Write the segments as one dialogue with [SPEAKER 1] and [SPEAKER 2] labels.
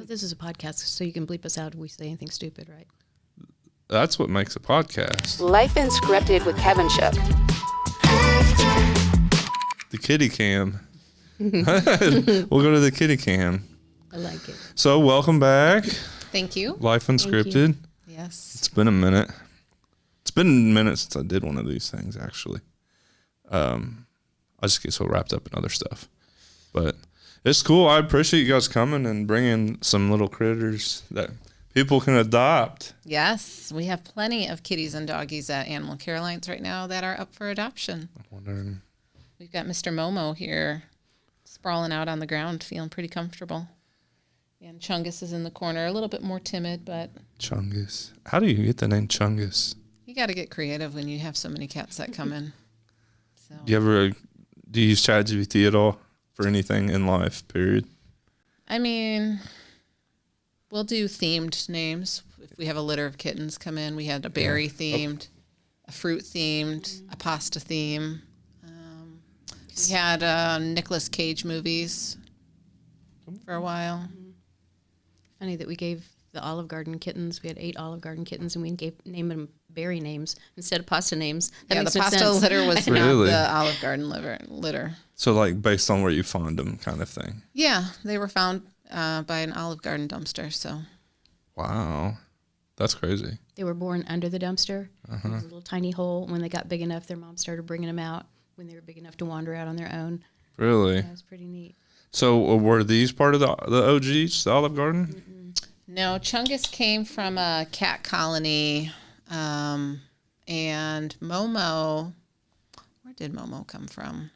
[SPEAKER 1] This is a podcast, so you can bleep us out if we say anything stupid, right?
[SPEAKER 2] That's what makes a podcast.
[SPEAKER 3] Life Unscripted with Kevin Shook.
[SPEAKER 2] The kitty cam. We'll go to the kitty cam.
[SPEAKER 1] I like it.
[SPEAKER 2] So welcome back.
[SPEAKER 4] Thank you.
[SPEAKER 2] Life Unscripted.
[SPEAKER 4] Yes.
[SPEAKER 2] It's been a minute. It's been a minute since I did one of these things, actually. I just get so wrapped up in other stuff. But it's cool. I appreciate you guys coming and bringing some little critters that people can adopt.
[SPEAKER 4] Yes. We have plenty of kitties and doggies at Animal Care Alliance right now that are up for adoption.
[SPEAKER 2] I'm wondering.
[SPEAKER 4] We've got Mr. Momo here sprawling out on the ground, feeling pretty comfortable. And Chungus is in the corner, a little bit more timid, but...
[SPEAKER 2] Chungus. How do you get the name Chungus?
[SPEAKER 4] You got to get creative when you have so many cats that come in. So.
[SPEAKER 2] Do you use ChatGPT at all for anything in life, period?
[SPEAKER 4] I mean, we'll do themed names. If we have a litter of kittens come in, we had a berry themed, a fruit themed, a pasta theme. We had Nicolas Cage movies for a while.
[SPEAKER 1] Funny that we gave the Olive Garden kittens. We had 8 Olive Garden kittens, and we named them berry names instead of pasta names. That
[SPEAKER 4] Yeah,
[SPEAKER 1] makes
[SPEAKER 4] the
[SPEAKER 1] no
[SPEAKER 4] pasta
[SPEAKER 1] sense.
[SPEAKER 4] litter was
[SPEAKER 2] Really?
[SPEAKER 4] not the Olive Garden litter.
[SPEAKER 2] So like based on where you find them kind of thing.
[SPEAKER 4] Yeah, they were found by an Olive Garden dumpster. So
[SPEAKER 2] Wow. That's crazy.
[SPEAKER 1] They were born under the dumpster. There was a little tiny hole. When they got big enough, their mom started bringing them out when they were big enough to wander out on their own.
[SPEAKER 2] Really?
[SPEAKER 1] Yeah, it was pretty neat.
[SPEAKER 2] So were these part of the OGs, the Olive Garden?
[SPEAKER 1] Mm-mm.
[SPEAKER 4] no, Chungus came from a cat colony, and Momo. Where did Momo come from?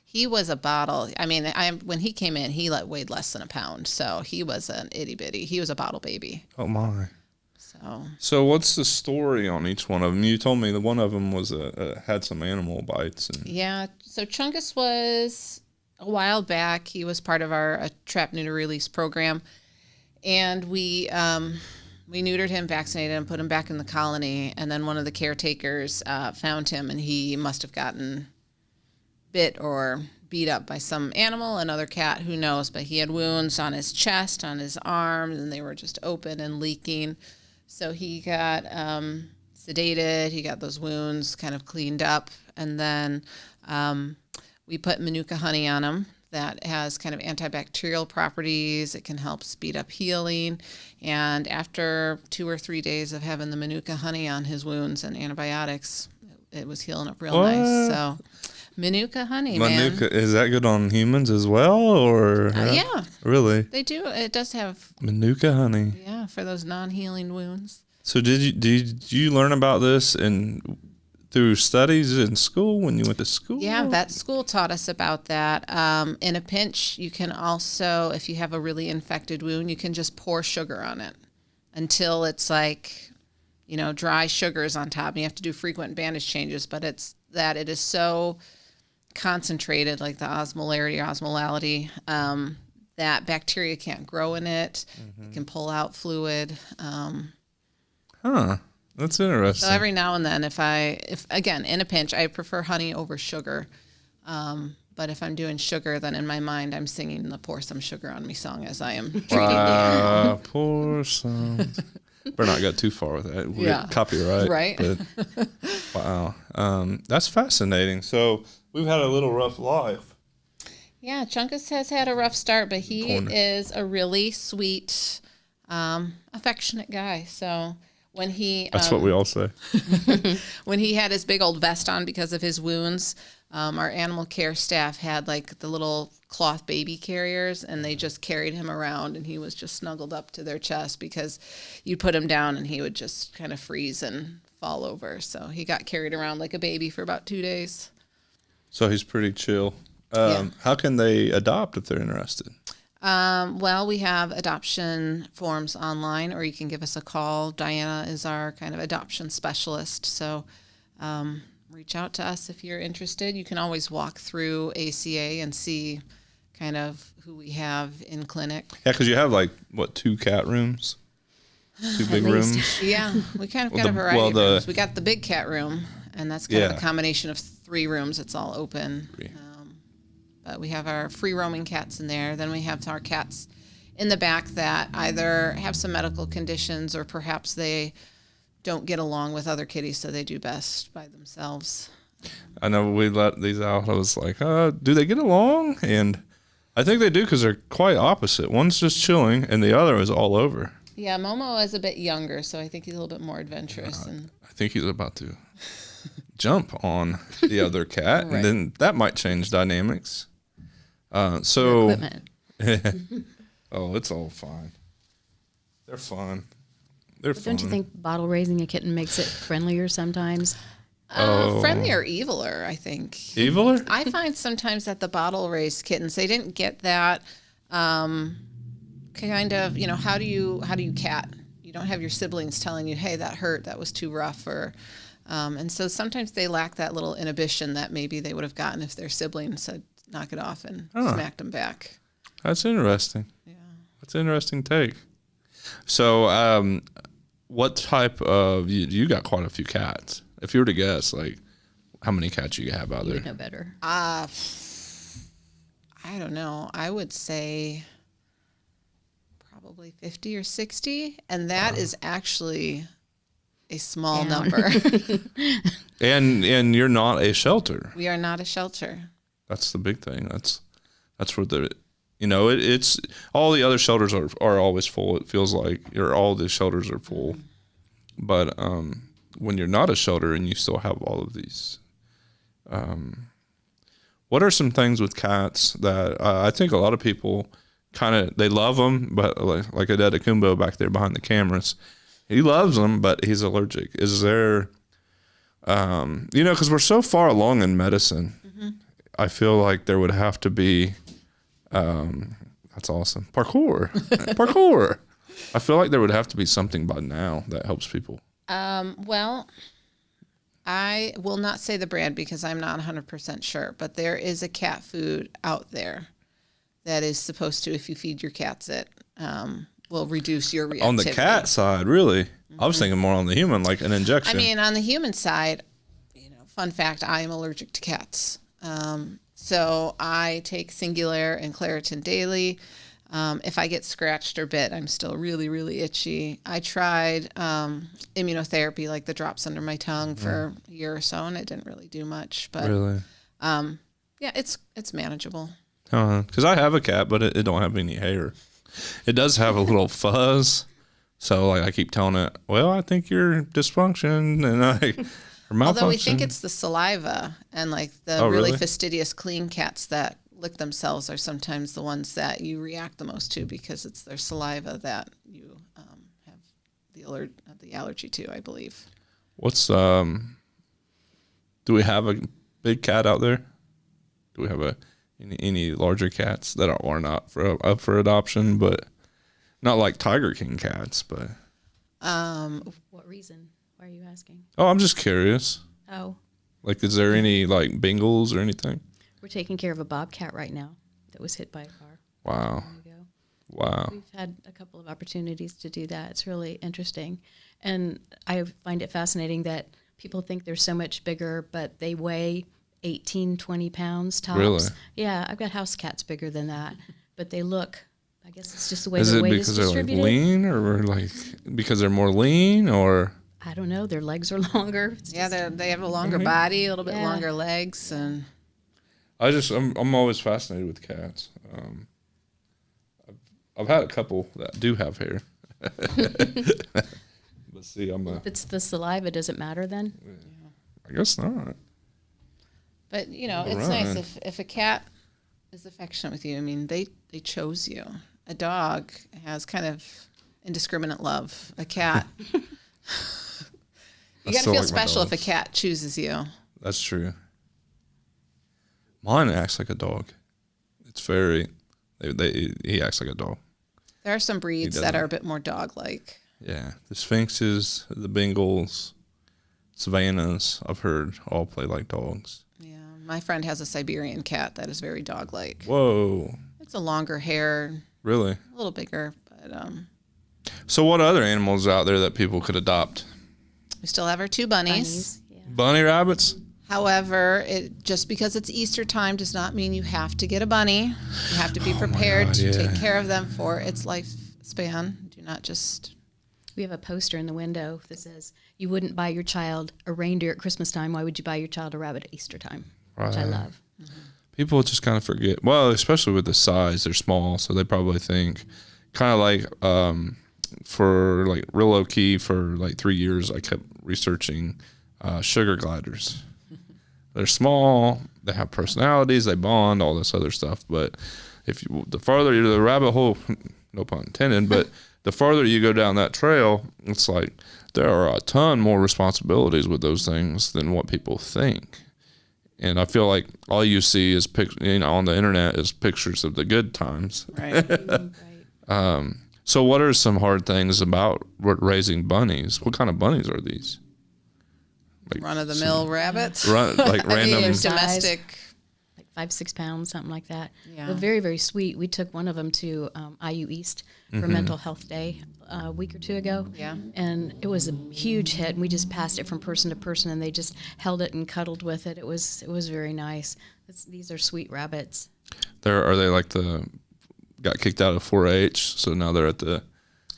[SPEAKER 4] He was a bottle. I mean, when he came in, he weighed less than a pound, so he was an itty bitty. He was a bottle baby.
[SPEAKER 2] Oh my.
[SPEAKER 4] So
[SPEAKER 2] what's the story on each one of them? You told me that one of them was had some animal bites.
[SPEAKER 4] Yeah. So Chungus was a while back. He was part of our Trap-Neuter-Release program, and we neutered him, vaccinated him, put him back in the colony, and then one of the caretakers found him, and he must have gotten bit or beat up by some animal, another cat, who knows, but he had wounds on his chest, on his arms, and they were just open and leaking. So he got sedated, he got those wounds kind of cleaned up, and then we put Manuka honey on him that has kind of antibacterial properties. It can help speed up healing, and after 2 or 3 days of having the Manuka honey on his wounds and antibiotics, it was healing up real nice. So Manuka honey,
[SPEAKER 2] Manuka, is that good on humans as well, or
[SPEAKER 4] yeah,
[SPEAKER 2] really?
[SPEAKER 4] They do. It does have
[SPEAKER 2] Manuka honey.
[SPEAKER 4] Yeah, for those non-healing wounds.
[SPEAKER 2] So did you learn about this through studies in school when you went to school?
[SPEAKER 4] Yeah, vet school taught us about that. In a pinch, you can also, if you have a really infected wound, you can just pour sugar on it until it's like, dry sugars on top. And you have to do frequent bandage changes, but it is so concentrated, like the osmolality, that bacteria can't grow in it. It can pull out fluid.
[SPEAKER 2] That's interesting.
[SPEAKER 4] So every now and then, if again, in a pinch, I prefer honey over sugar. But if I'm doing sugar, then in my mind, I'm singing the Pour Some Sugar on Me song as I am treating the animal.
[SPEAKER 2] Pour some. Better not go too far with that. We'll
[SPEAKER 4] Yeah.
[SPEAKER 2] get copyright.
[SPEAKER 4] Right.
[SPEAKER 2] But, wow. That's fascinating. So we've had a little rough life.
[SPEAKER 4] Yeah, Chungus has had a rough start, but he is a really sweet, affectionate guy. So when he...
[SPEAKER 2] That's what we all say.
[SPEAKER 4] When he had his big old vest on because of his wounds, our animal care staff had like the little cloth baby carriers, and they just carried him around, and he was just snuggled up to their chest because you put him down and he would just kind of freeze and fall over. So he got carried around like a baby for about 2 days.
[SPEAKER 2] So he's pretty chill.
[SPEAKER 4] Yeah.
[SPEAKER 2] How can they adopt if they're interested?
[SPEAKER 4] Well, we have adoption forms online, or you can give us a call. Diana is our kind of adoption specialist. So reach out to us if you're interested. You can always walk through ACA and see kind of who we have in clinic.
[SPEAKER 2] Yeah, because you have 2 cat rooms? 2 big rooms?
[SPEAKER 4] Yeah, we kind of got a variety of rooms. We got the big cat room, and that's kind of a combination of 3 rooms. It's all open. But we have our free roaming cats in there. Then we have our cats in the back that either have some medical conditions or perhaps they don't get along with other kitties, so they do best by themselves.
[SPEAKER 2] I know we let these out. I was like, do they get along? And I think they do because they're quite opposite. One's just chilling, and the other is all over.
[SPEAKER 4] Yeah, Momo is a bit younger, so I think he's a little bit more adventurous.
[SPEAKER 2] I think he's about to jump on the other cat,
[SPEAKER 4] Right.
[SPEAKER 2] and then that might change dynamics.
[SPEAKER 1] Your
[SPEAKER 2] So,
[SPEAKER 1] equipment.
[SPEAKER 2] oh, it's all fine. They're fun. They're
[SPEAKER 1] But
[SPEAKER 2] fun.
[SPEAKER 1] don't you think bottle raising a kitten makes it friendlier sometimes?
[SPEAKER 4] Friendly or eviler, I think.
[SPEAKER 2] Eviler?
[SPEAKER 4] I find sometimes that the bottle raised kittens, they didn't get that kind of, how do you cat? You don't have your siblings telling you, hey, that hurt, that was too rough, or and so sometimes they lack that little inhibition that maybe they would have gotten if their siblings had knock it off and smacked them back.
[SPEAKER 2] That's interesting.
[SPEAKER 4] Yeah.
[SPEAKER 2] That's an interesting take. So, what type of you got quite a few cats? If you were to guess, like, how many cats you have out
[SPEAKER 1] You
[SPEAKER 2] there?
[SPEAKER 1] would know better.
[SPEAKER 4] I don't know. I would say probably 50 or 60, and that is actually a small
[SPEAKER 1] Down.
[SPEAKER 4] number.
[SPEAKER 2] And you're not a shelter.
[SPEAKER 4] We are not a shelter.
[SPEAKER 2] That's the big thing. That's where it's all the other shelters are always full. It feels like all the shelters are full, but when you're not a shelter and you still have all of these, what are some things with cats that I think a lot of people they love them, but like Adedakumbo back there behind the cameras, he loves them, but he's allergic. Is there, because we're so far along in medicine, I feel like there would have to be, that's awesome. Parkour. I feel like there would have to be something by now that helps people.
[SPEAKER 4] Well, I will not say the brand because I'm not 100% sure, but there is a cat food out there that is supposed to, if you feed your cats it, will reduce your reactivity.
[SPEAKER 2] On the cat side, really? I was thinking more on the human, like an injection.
[SPEAKER 4] I mean, on the human side, fun fact, I am allergic to cats. So I take Singulair and Claritin daily. If I get scratched or bit, I'm still really, really itchy. I tried immunotherapy, like the drops under my tongue, for a year or so, and it didn't really do much. But
[SPEAKER 2] really?
[SPEAKER 4] yeah, it's manageable.
[SPEAKER 2] Because I have a cat, but it don't have any hair. It does have a little fuzz. So like I keep telling it, well, I think you're dysfunction and or malfunction.
[SPEAKER 4] Although we think it's the saliva, and like the really fastidious clean cats that lick themselves are sometimes the ones that you react the most to because it's their saliva that you have the allergy to, I believe.
[SPEAKER 2] What's do we have a big cat out there? Do we have any larger cats that are not up for adoption, but not like Tiger King cats, but
[SPEAKER 1] What reason? Why are you asking?
[SPEAKER 2] oh, I'm just curious.
[SPEAKER 1] Oh,
[SPEAKER 2] Like, is there any like Bengals or anything?
[SPEAKER 1] we're taking care of a bobcat right now that was hit by a car.
[SPEAKER 2] Wow.
[SPEAKER 1] There you go.
[SPEAKER 2] Wow.
[SPEAKER 1] We've had a couple of opportunities to do that. It's really interesting. And I find it fascinating that people think they're so much bigger, but they weigh 18, 20 pounds tops.
[SPEAKER 2] Really?
[SPEAKER 1] Yeah, I've got house cats bigger than that, but they look, I guess it's just the way
[SPEAKER 2] Is
[SPEAKER 1] the
[SPEAKER 2] it
[SPEAKER 1] weight
[SPEAKER 2] because
[SPEAKER 1] is
[SPEAKER 2] they're like
[SPEAKER 1] distributed.
[SPEAKER 2] lean, or like because they're more lean, or
[SPEAKER 1] I don't know. Their legs are longer. It's
[SPEAKER 4] Yeah,
[SPEAKER 1] just-
[SPEAKER 4] they have a longer body, a little bit
[SPEAKER 1] Yeah.
[SPEAKER 4] longer legs, and
[SPEAKER 2] I'm always fascinated with cats. I've had a couple that do have hair. But see,
[SPEAKER 1] if it's the saliva, does it matter then?
[SPEAKER 2] I guess not.
[SPEAKER 4] but it's
[SPEAKER 2] right.
[SPEAKER 4] nice if a cat is affectionate with you. I mean, they chose you. A dog has kind of indiscriminate love. A cat, you got to
[SPEAKER 2] still
[SPEAKER 4] feel
[SPEAKER 2] like my
[SPEAKER 4] special if a
[SPEAKER 2] dogs.
[SPEAKER 4] cat chooses you.
[SPEAKER 2] That's true. Mine acts like a dog. It's very. He acts like a dog.
[SPEAKER 4] There are some breeds that
[SPEAKER 2] doesn't.
[SPEAKER 4] are a bit more dog-like.
[SPEAKER 2] Yeah, the Sphinxes, the Bengals, Savannahs, I've heard all play like dogs.
[SPEAKER 4] Yeah, my friend has a Siberian cat that is very dog-like.
[SPEAKER 2] Whoa,
[SPEAKER 4] It's a longer hair,
[SPEAKER 2] really?
[SPEAKER 4] a little bigger, but
[SPEAKER 2] So what other animals out there that people could adopt?
[SPEAKER 4] we still have our two bunnies.
[SPEAKER 1] Bunnies. Yeah.
[SPEAKER 2] Bunny rabbits?
[SPEAKER 4] However, just because it's Easter time does not mean you have to get a bunny. You have to be prepared to take care of them for its lifespan. Do not just...
[SPEAKER 1] We have a poster in the window that says, "You wouldn't buy your child a reindeer at Christmas time. Why would you buy your child a rabbit at Easter time?" Which I love. Mm-hmm.
[SPEAKER 2] People just kind of forget. Well, especially with the size, they're small, so they probably think kind of like for like real low key for like 3 years. I kept researching sugar gliders. They're small, they have personalities, they bond, all this other stuff. But the farther you're the rabbit hole, no pun intended, but the farther you go down that trail, it's like there are a ton more responsibilities with those things than what people think. And I feel like all you see is on the internet is pictures of the good times.
[SPEAKER 4] Right.
[SPEAKER 1] Right.
[SPEAKER 2] So what are some hard things about raising bunnies? What kind of bunnies are these?
[SPEAKER 4] Like run-of-the-mill rabbits?
[SPEAKER 2] Like random...
[SPEAKER 4] domestic...
[SPEAKER 1] Like 5-6 pounds, something like that.
[SPEAKER 4] Yeah.
[SPEAKER 1] They're very, very sweet. We took one of them to IU East for Mental Health Day a week or two ago.
[SPEAKER 4] Yeah.
[SPEAKER 1] And it was a huge hit, and we just passed it from person to person, and they just held it and cuddled with it. It was very nice. These are sweet rabbits.
[SPEAKER 2] Are they like got kicked out of 4-H, so now they're at the...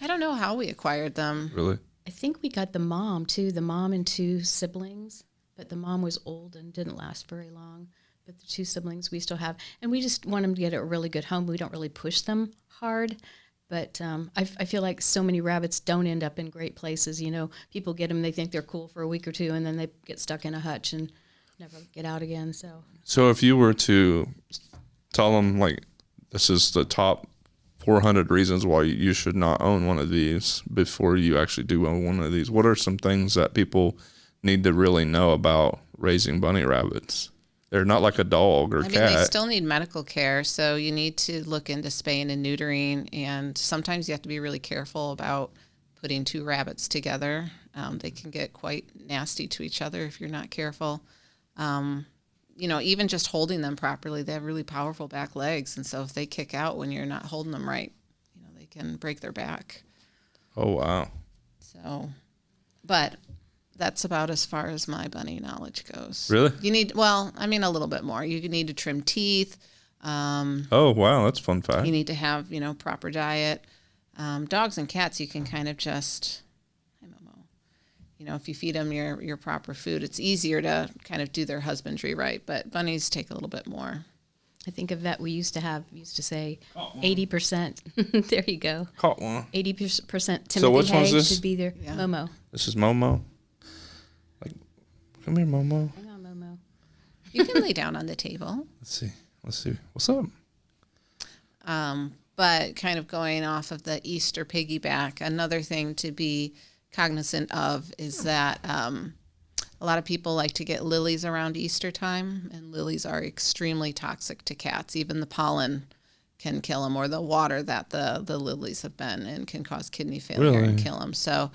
[SPEAKER 4] I don't know how we acquired them.
[SPEAKER 2] Really?
[SPEAKER 1] I think we got the mom, too, the mom and 2 siblings, but the mom was old and didn't last very long. But the 2 siblings we still have, and we just want them to get a really good home. We don't really push them hard, but I feel like so many rabbits don't end up in great places. You know, people get them, they think they're cool for a week or 2, and then they get stuck in a hutch and never get out again. So
[SPEAKER 2] if you were to tell them, like, this is the top 400 reasons why you should not own one of these before you actually do own one of these, what are some things that people need to really know about raising bunny rabbits? They're not like a dog or cat.
[SPEAKER 4] They still need medical care, so you need to look into spaying and neutering, and sometimes you have to be really careful about putting 2 rabbits together. They can get quite nasty to each other if you're not careful. Even just holding them properly, they have really powerful back legs, and so if they kick out when you're not holding them right, they can break their back.
[SPEAKER 2] Oh, wow.
[SPEAKER 4] So, but... that's about as far as my bunny knowledge goes.
[SPEAKER 2] Really?
[SPEAKER 4] You need, a little bit more. You need to trim teeth.
[SPEAKER 2] Oh, wow. That's a fun fact.
[SPEAKER 4] You need to have, proper diet. Dogs and cats, you can kind of just, if you feed them your proper food, it's easier to kind of do their husbandry right. But bunnies take a little bit more.
[SPEAKER 1] I think of that we used to say 80%. There you go.
[SPEAKER 2] Caught one.
[SPEAKER 1] 80% Timothy
[SPEAKER 2] So which one's
[SPEAKER 1] Hay
[SPEAKER 2] this?
[SPEAKER 1] should be there.
[SPEAKER 4] Yeah.
[SPEAKER 1] Momo.
[SPEAKER 2] This is Momo. Come here, Momo.
[SPEAKER 1] Hang on, Momo.
[SPEAKER 4] You can lay down on the table.
[SPEAKER 2] Let's see. What's up?
[SPEAKER 4] But kind of going off of the Easter piggyback, another thing to be cognizant of is that a lot of people like to get lilies around Easter time, and lilies are extremely toxic to cats. Even the pollen can kill them, or the water that the lilies have been in can cause kidney failure and kill them. So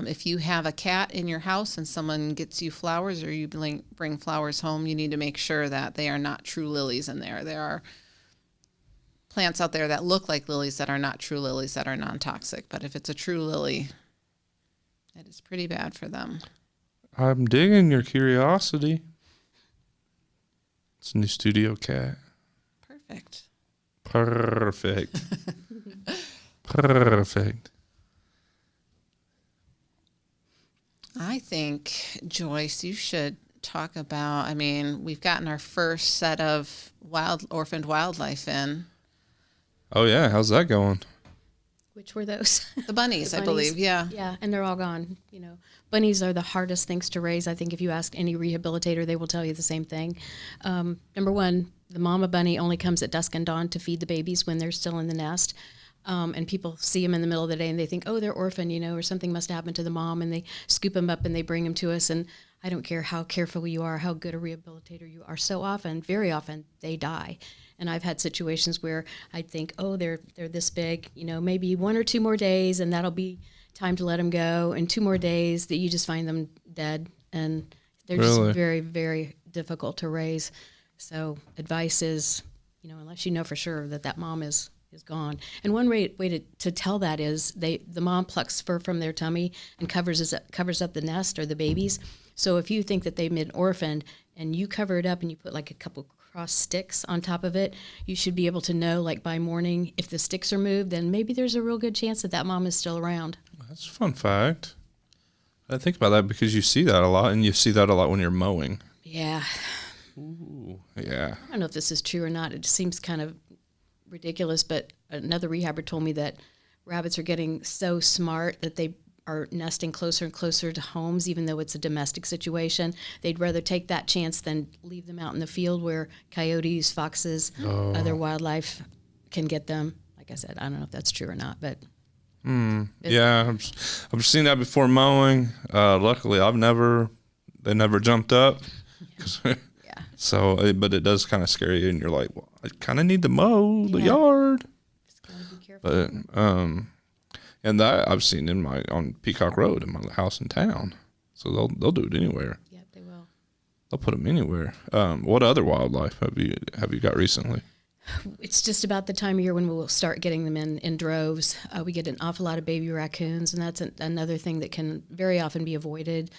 [SPEAKER 4] if you have a cat in your house and someone gets you flowers, or you bring flowers home, you need to make sure that they are not true lilies in there. There are plants out there that look like lilies that are not true lilies, that are non-toxic. But if it's a true lily, it is pretty bad for them.
[SPEAKER 2] I'm digging your curiosity. It's a new studio cat.
[SPEAKER 4] Perfect.
[SPEAKER 2] Perfect.
[SPEAKER 4] I think, Joyce, you should talk about, we've gotten our first set of orphaned wildlife in.
[SPEAKER 2] Oh, yeah. How's that going?
[SPEAKER 1] Which were those?
[SPEAKER 4] The bunnies, I believe, yeah.
[SPEAKER 1] Yeah, and they're all gone. Bunnies are the hardest things to raise. I think if you ask any rehabilitator, they will tell you the same thing. Number one, the mama bunny only comes at dusk and dawn to feed the babies when they're still in the nest. And people see them in the middle of the day and they think, oh, they're orphaned, or something must happen to the mom, and they scoop them up and they bring them to us. And I don't care how careful you are, how good a rehabilitator you are, very often, they die. And I've had situations where I think, oh, they're this big, maybe 1 or 2 more days, and that'll be time to let them go. And 2 more days that you just find them dead, and they're just very, very difficult to raise. So advice is, unless you know for sure that mom is gone. And one way to tell that is the mom plucks fur from their tummy and covers up the nest or the babies. So if you think that they've been orphaned, and you cover it up and you put like a couple cross sticks on top of it, you should be able to know, like by morning, if the sticks are moved, then maybe there's a real good chance that that mom is still around.
[SPEAKER 2] That's a fun fact. I think about that because you see that a lot, and you see that a lot when you're mowing.
[SPEAKER 1] Yeah.
[SPEAKER 2] Ooh, yeah.
[SPEAKER 1] I don't know if this is true or not. It just seems kind of ridiculous, but another rehabber told me that rabbits are getting so smart that they are nesting closer and closer to homes, even though it's a domestic situation. They'd rather take that chance than leave them out in the field where coyotes, foxes, other wildlife can get them. Like I said, I don't know if that's true or not, but
[SPEAKER 2] Yeah, I've seen that before mowing. Luckily, they never jumped up.
[SPEAKER 1] yeah.
[SPEAKER 2] So, but it does kind of scare you, and you're like, well, I kind of need to mow the yard.
[SPEAKER 1] Just gotta be careful.
[SPEAKER 2] But and that I've seen on Peacock Road in my house in town. So they'll do it anywhere.
[SPEAKER 1] Yeah, they will.
[SPEAKER 2] They'll put them anywhere. What other wildlife have you got recently?
[SPEAKER 1] It's just about the time of year when we'll start getting them in droves. We get an awful lot of baby raccoons, and that's another thing that can very often be avoided.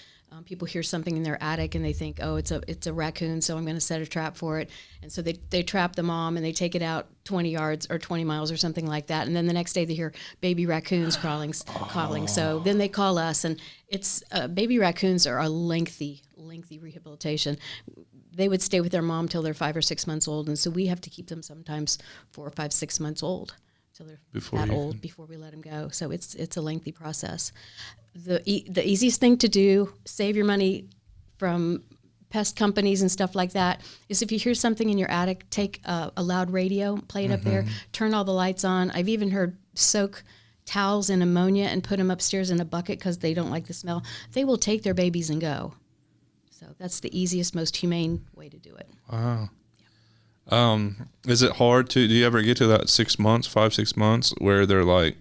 [SPEAKER 1] People hear something in their attic and they think, oh, it's a raccoon, so I'm going to set a trap for it. And so they trap the mom and they take it out 20 yards or 20 miles or something like that. And then the next day they hear baby raccoons calling. So then they call us, and it's baby raccoons are a lengthy rehabilitation. They would stay with their mom till they're 5 or 6 months old, and so we have to keep them sometimes 4 or 5, 6 months old till they're before we let them go. So it's a lengthy process. The easiest thing to do, save your money from pest companies and stuff like that, is if you hear something in your attic, take a loud radio, play it up there, turn all the lights on. I've even heard soak towels in ammonia and put them upstairs in a bucket because they don't like the smell. They will take their babies and go. So that's the easiest, most humane way to do it.
[SPEAKER 2] Wow. Yeah. Is it hard do you ever get to that 6 months, 5, 6 months where they're like,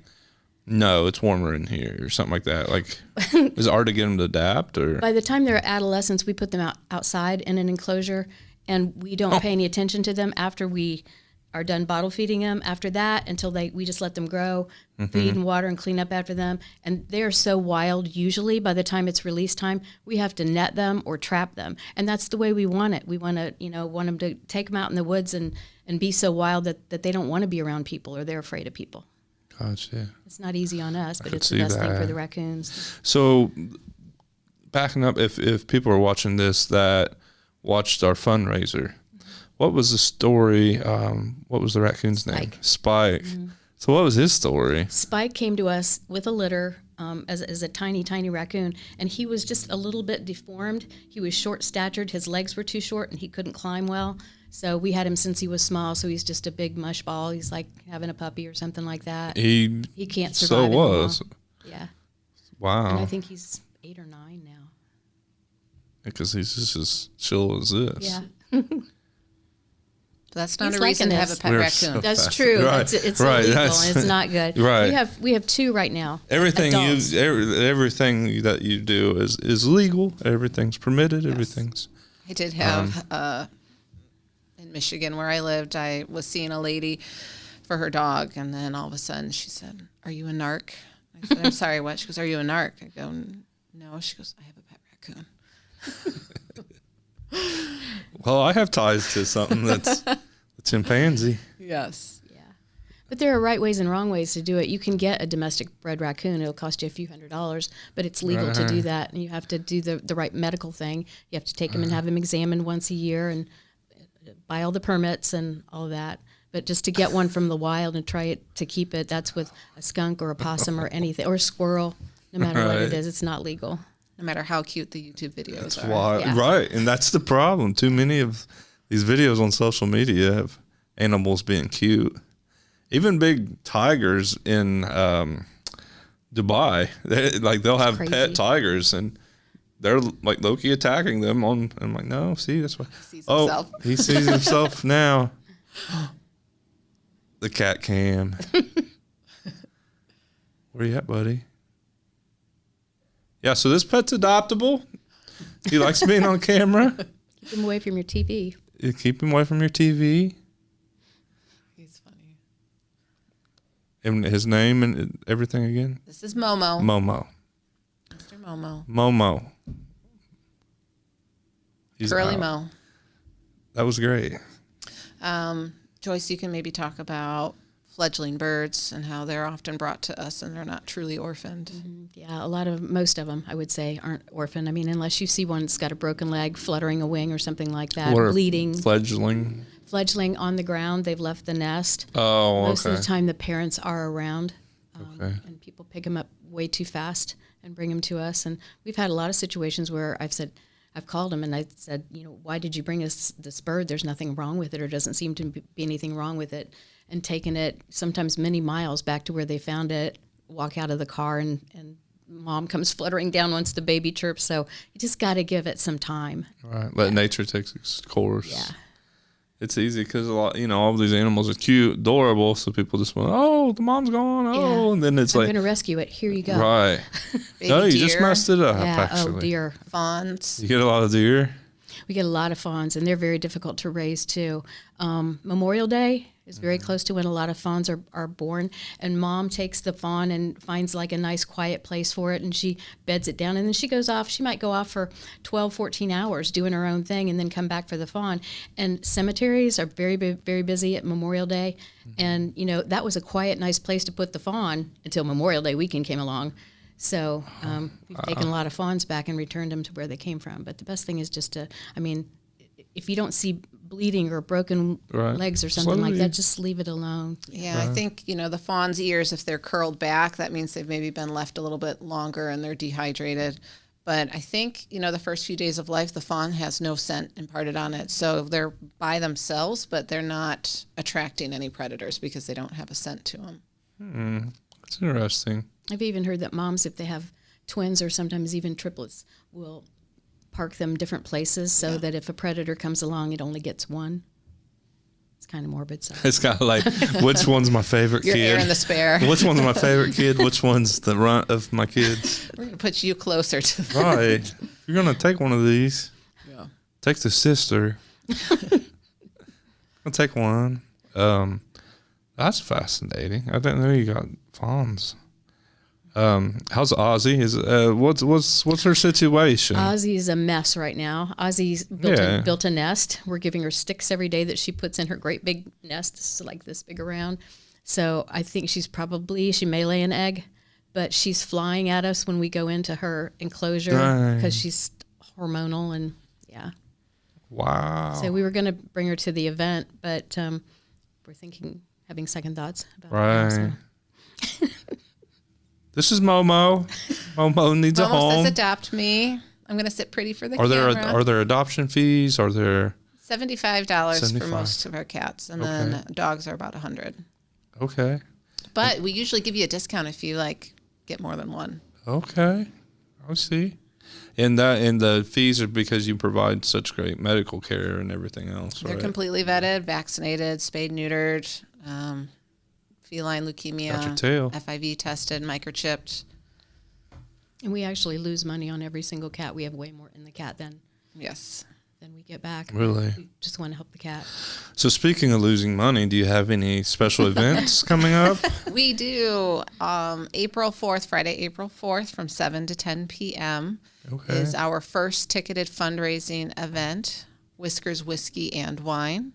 [SPEAKER 2] no, it's warmer in here or something like that? Like, is it hard to get them to adapt? Or
[SPEAKER 1] by the time they're adolescents, we put them outside in an enclosure, and we don't pay any attention to them after we are done bottle feeding them. After that, until we just let them grow, feed and water and clean up after them. And they're so wild, usually by the time it's release time, we have to net them or trap them. And that's the way we want it. We want them to take them out in the woods and be so wild that they don't want to be around people or they're afraid of people.
[SPEAKER 2] Gotcha.
[SPEAKER 1] It's not easy on us, but it's the best thing for the raccoons.
[SPEAKER 2] So backing up, if people are watching this that watched our fundraiser, what was the story? What was the raccoon's name? Spike. So what was his story?
[SPEAKER 1] Spike came to us with a litter as a tiny, tiny raccoon, and he was just a little bit deformed. He was short-statured. His legs were too short, and he couldn't climb well. So we had him since he was small, so he's just a big mush ball. He's like having a puppy or something like that. He can't survive.
[SPEAKER 2] So was.
[SPEAKER 1] Yeah.
[SPEAKER 2] Wow.
[SPEAKER 1] And I think he's 8 or 9 now.
[SPEAKER 2] Because he's just as chill as this.
[SPEAKER 1] Yeah.
[SPEAKER 4] That's not
[SPEAKER 1] He's
[SPEAKER 4] a reason to have a pet
[SPEAKER 2] We're
[SPEAKER 4] raccoon.
[SPEAKER 2] so
[SPEAKER 1] That's
[SPEAKER 2] fast.
[SPEAKER 1] true.
[SPEAKER 2] Right.
[SPEAKER 1] It's
[SPEAKER 2] Right.
[SPEAKER 1] illegal
[SPEAKER 2] That's-
[SPEAKER 1] and it's not good.
[SPEAKER 2] Right.
[SPEAKER 1] We have 2 right now.
[SPEAKER 2] Everything
[SPEAKER 1] adults.
[SPEAKER 2] everything that you do is legal. Everything's permitted. Everything's.
[SPEAKER 4] I did have in Michigan where I lived, I was seeing a lady for her dog, and then all of a sudden she said, "Are you a narc?" I said, "I'm sorry, what?" She goes, "Are you a narc?" I go, "No." She goes, "I have a pet raccoon."
[SPEAKER 2] Well, I have ties to something that's a chimpanzee.
[SPEAKER 4] Yes.
[SPEAKER 1] Yeah. But there are right ways and wrong ways to do it. You can get a domestic bred raccoon. It'll cost you a few $100s, but it's legal to do that. And you have to do the right medical thing. You have to take him and have him examined once a year and buy all the permits and all that. But just to get one from the wild and try to keep it, that's with a skunk or a possum or anything, or a squirrel, no matter what it is, it's not legal.
[SPEAKER 4] No matter how cute the YouTube videos
[SPEAKER 2] That's
[SPEAKER 4] are.
[SPEAKER 2] why,
[SPEAKER 1] Yeah.
[SPEAKER 2] right? And that's the problem. Too many of these videos on social media have animals being cute. Even big tigers in Dubai, they'll have
[SPEAKER 1] crazy.
[SPEAKER 2] pet tigers, and they're like Loki attacking them. I'm like, no, see, that's why.
[SPEAKER 4] He sees himself.
[SPEAKER 2] He sees himself now. The cat cam. Where you at, buddy? Yeah, so this pet's adoptable. He likes being on camera.
[SPEAKER 1] Keep him away from your TV.
[SPEAKER 2] You keep him away from your TV.
[SPEAKER 4] He's funny.
[SPEAKER 2] And his name and everything again?
[SPEAKER 4] This is Momo.
[SPEAKER 2] Momo.
[SPEAKER 4] Mr. Momo.
[SPEAKER 2] Momo. He's
[SPEAKER 4] Curly
[SPEAKER 2] out.
[SPEAKER 4] Mo.
[SPEAKER 2] That was great.
[SPEAKER 4] Joyce, you can maybe talk about fledgling birds and how they're often brought to us and they're not truly orphaned.
[SPEAKER 1] Yeah, most of them, I would say, aren't orphaned. I mean, unless you see one that's got a broken leg, fluttering a wing or something like that,
[SPEAKER 2] What are
[SPEAKER 1] bleeding.
[SPEAKER 2] Fledgling
[SPEAKER 1] On the ground, they've left the nest.
[SPEAKER 2] Oh,
[SPEAKER 1] Most of
[SPEAKER 2] okay.
[SPEAKER 1] the time, the parents are around,
[SPEAKER 2] Okay.
[SPEAKER 1] and people pick them up way too fast and bring them to us. And we've had a lot of situations where I've called them and I said, why did you bring us this bird? There's nothing wrong with it, or doesn't seem to be anything wrong with it. And taken it sometimes many miles back to where they found it, walk out of the car, and mom comes fluttering down once the baby chirps. So you just got to give it some time.
[SPEAKER 2] Right. Let nature take its course.
[SPEAKER 1] Yeah.
[SPEAKER 2] It's easy because all of these animals are cute, adorable. So people just want, oh, the mom's gone. Oh,
[SPEAKER 1] Yeah.
[SPEAKER 2] and then it's
[SPEAKER 1] I'm
[SPEAKER 2] like,
[SPEAKER 1] going to rescue it. Here you go.
[SPEAKER 2] right.
[SPEAKER 4] Baby
[SPEAKER 2] No, you just
[SPEAKER 4] deer,
[SPEAKER 2] messed it up,
[SPEAKER 1] Yeah.
[SPEAKER 2] actually.
[SPEAKER 1] Oh, dear.
[SPEAKER 4] fawns.
[SPEAKER 2] You get a lot of deer.
[SPEAKER 1] We get a lot of fawns, and they're very difficult to raise too. Memorial Day is very close to when a lot of fawns are born, and mom takes the fawn and finds like a nice quiet place for it, and she beds it down, and then she goes off. She might go off for 12, 14 hours doing her own thing and then come back for the fawn. And cemeteries are very, very busy at Memorial Day, and that was a quiet, nice place to put the fawn until Memorial Day weekend came along. So we've taken a lot of fawns back and returned them to where they came from. But the best thing is just if you don't see bleeding or broken
[SPEAKER 2] Right.
[SPEAKER 1] legs or something like
[SPEAKER 2] Slowly.
[SPEAKER 1] that, just leave it alone.
[SPEAKER 4] Yeah, I think, the fawn's ears, if they're curled back, that means they've maybe been left a little bit longer and they're dehydrated. But I think, the first few days of life, the fawn has no scent imparted on it. So they're by themselves, but they're not attracting any predators because they don't have a scent to them.
[SPEAKER 2] It's interesting.
[SPEAKER 1] I've even heard that moms, if they have twins or sometimes even triplets, will park them different places so that if a predator comes along, it only gets one. It's kind of morbid. So.
[SPEAKER 2] It's kind of like, which one's my favorite
[SPEAKER 4] Your
[SPEAKER 2] kid?
[SPEAKER 4] air in the spare.
[SPEAKER 2] Which one's my favorite kid? Which one's the runt of my kids?
[SPEAKER 4] We're going to put you closer to them.
[SPEAKER 2] Right. You're going to take one of these.
[SPEAKER 4] Yeah.
[SPEAKER 2] Take the sister. I'll take one. That's fascinating. I didn't know you got fawns. How's Ozzy? What's her situation?
[SPEAKER 1] Ozzy is a mess right now. Ozzy's built a nest. We're giving her sticks every day that she puts in her great big nest. This is like this big around. So I think she may lay an egg, but she's flying at us when we go into her enclosure because she's hormonal and yeah.
[SPEAKER 2] Wow.
[SPEAKER 1] So we were going to bring her to the event, but we're having second thoughts about it.
[SPEAKER 2] Right.
[SPEAKER 1] now, so.
[SPEAKER 2] This is Momo. Momo needs a
[SPEAKER 4] Almost
[SPEAKER 2] home.
[SPEAKER 4] does adopt me. I'm going to sit pretty for the
[SPEAKER 2] Are
[SPEAKER 4] camera.
[SPEAKER 2] there adoption fees? Are there
[SPEAKER 4] $75 for
[SPEAKER 2] $75.
[SPEAKER 4] most of our cats, and then dogs are about $100.
[SPEAKER 2] Okay.
[SPEAKER 4] But we usually give you a discount if you get more than one.
[SPEAKER 2] Okay. I see. And the fees are because you provide such great medical care and everything else,
[SPEAKER 4] They're
[SPEAKER 2] right?
[SPEAKER 4] completely vetted, vaccinated, spayed, neutered, feline leukemia,
[SPEAKER 2] Got your tail.
[SPEAKER 4] FIV tested, microchipped.
[SPEAKER 1] And we actually lose money on every single cat. We have way more in the cat than
[SPEAKER 4] Yes.
[SPEAKER 1] we get back.
[SPEAKER 2] Really?
[SPEAKER 1] We just want to help the cat.
[SPEAKER 2] So speaking of losing money, do you have any special events coming up?
[SPEAKER 4] We do. April 4th, Friday, April 4th from 7 to 10 p.m.
[SPEAKER 2] Okay.
[SPEAKER 4] is our first ticketed fundraising event, Whiskers Whiskey and Wine.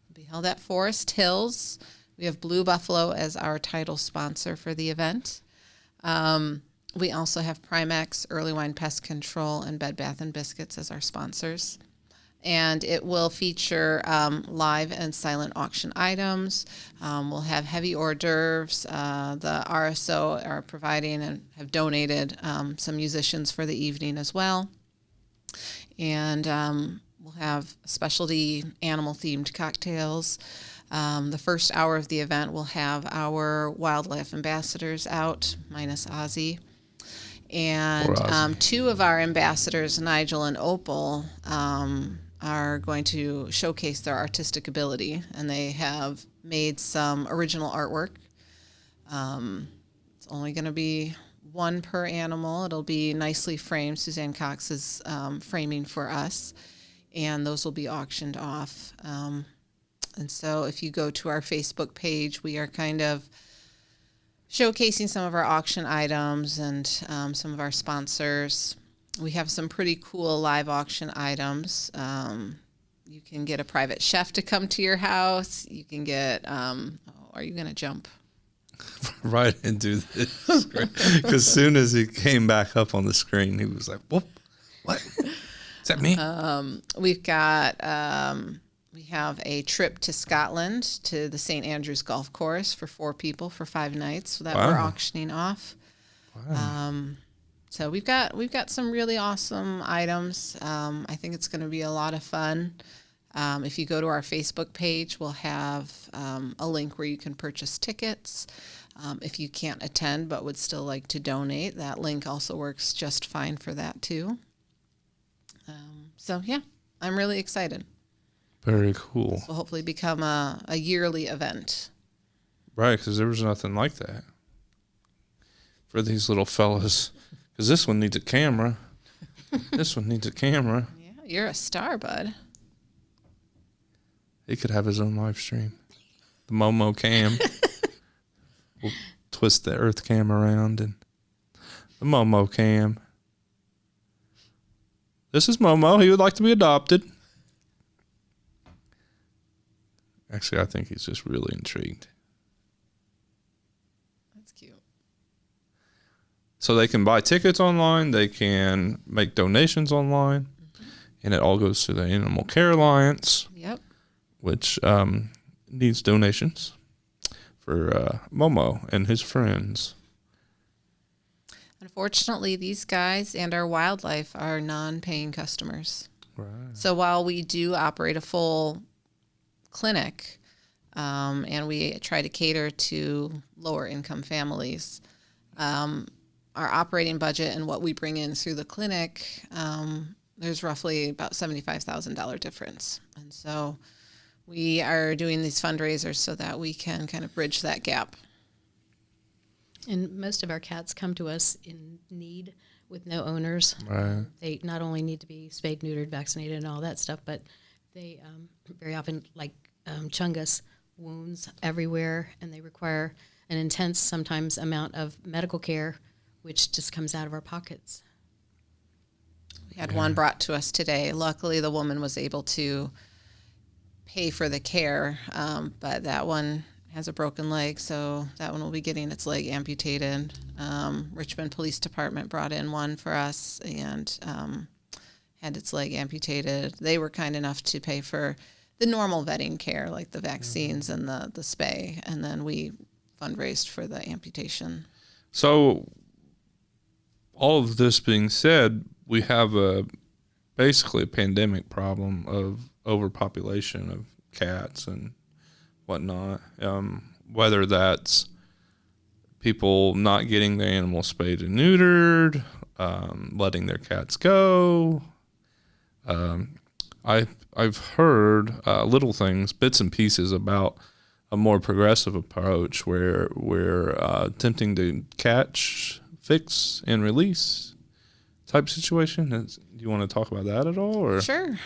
[SPEAKER 4] It'll be held at Forest Hills. We have Blue Buffalo as our title sponsor for the event. We also have Primex, Early Wine Pest Control, and Bed Bath & Biscuits as our sponsors. And it will feature live and silent auction items. We'll have heavy hors d'oeuvres. The RSO are providing and have donated some musicians for the evening as well. And we'll have specialty animal-themed cocktails. The first hour of the event, we'll have our wildlife ambassadors out, minus Ozzy. And
[SPEAKER 2] Poor Ozzy.
[SPEAKER 4] Two of our ambassadors, Nigel and Opal, are going to showcase their artistic ability, and they have made some original artwork. It's only going to be one per animal. It'll be nicely framed. Suzanne Cox is framing for us, and those will be auctioned off. And so if you go to our Facebook page, we are kind of showcasing some of our auction items and some of our sponsors. We have some pretty cool live auction items. You can get a private chef to come to your house. You can get, are you going to jump?
[SPEAKER 2] Right into this. Because as soon as he came back up on the screen, he was like, whoop, what? Is that me?
[SPEAKER 4] We've got, we have a trip to Scotland to the St. Andrews Golf Course for 4 people for 5 nights that we're auctioning off.
[SPEAKER 2] Wow.
[SPEAKER 4] So we've got some really awesome items. I think it's going to be a lot of fun. If you go to our Facebook page, we'll have a link where you can purchase tickets. If you can't attend but would still like to donate, that link also works just fine for that too. So yeah, I'm really excited.
[SPEAKER 2] Very cool.
[SPEAKER 4] This will hopefully become a yearly event.
[SPEAKER 2] Right, because there was nothing like that for these little fellas. Because this one needs a camera. This one needs a camera.
[SPEAKER 4] Yeah, you're a star, bud.
[SPEAKER 2] He could have his own live stream. The Momo cam. We'll twist the Earth cam around and the Momo cam. This is Momo. He would like to be adopted. Actually, I think he's just really intrigued.
[SPEAKER 4] That's cute.
[SPEAKER 2] So they can buy tickets online. They can make donations online. And it all goes to the Animal Care Alliance.
[SPEAKER 4] Yep.
[SPEAKER 2] Which needs donations for Momo and his friends.
[SPEAKER 4] Unfortunately, these guys and our wildlife are non-paying customers.
[SPEAKER 2] Right.
[SPEAKER 4] So while we do operate a full clinic and we try to cater to lower income families, our operating budget and what we bring in through the clinic, there's roughly about $75,000 difference. And so we are doing these fundraisers so that we can kind of bridge that gap.
[SPEAKER 1] And most of our cats come to us in need with no owners.
[SPEAKER 2] Right.
[SPEAKER 1] They not only need to be spayed, neutered, vaccinated, and all that stuff, but they very often, like Chungus, wounds everywhere, and they require an intense, sometimes, amount of medical care, which just comes out of our pockets.
[SPEAKER 4] We had one brought to us today. Luckily, the woman was able to pay for the care, but that one has a broken leg, so that one will be getting its leg amputated. Richmond Police Department brought in one for us and had its leg amputated. They were kind enough to pay for the normal vetting care, like the vaccines and the spay, and then we fundraised for the amputation.
[SPEAKER 2] So all of this being said, we have basically a pandemic problem of overpopulation of cats and whatnot. Whether that's people not getting their animals spayed and neutered, letting their cats go. I've heard little things, bits and pieces about a more progressive approach where we're attempting to catch, fix, and release type situation. Do you want to talk about that at all? Or?
[SPEAKER 4] Sure.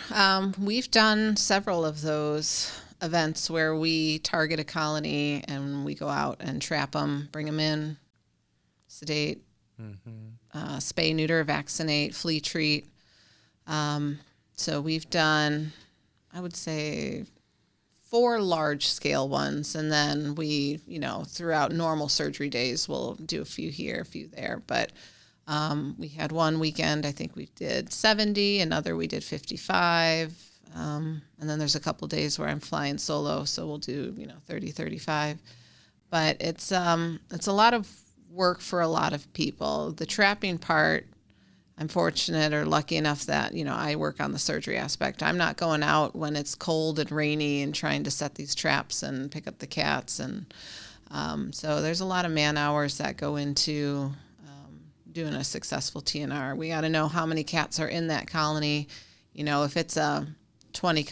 [SPEAKER 4] We've done several of those events where we target a colony and we go out and trap them, bring them in, sedate, spay, neuter, vaccinate, flea treat. So we've done, I would say, 4 large-scale ones, and then we, throughout normal surgery days, we'll do a few here, a few there. But we had one weekend, I think we did 70, another we did 55, and then there's a couple days where I'm flying solo, so we'll do 30, 35. But it's a lot of work for a lot of people. The trapping part, I'm fortunate or lucky enough that I work on the surgery aspect. I'm not going out when it's cold and rainy and trying to set these traps and pick up the cats, and so there's a lot of man hours that go into doing a successful TNR. We got to know how many cats are in that colony. If it's a 20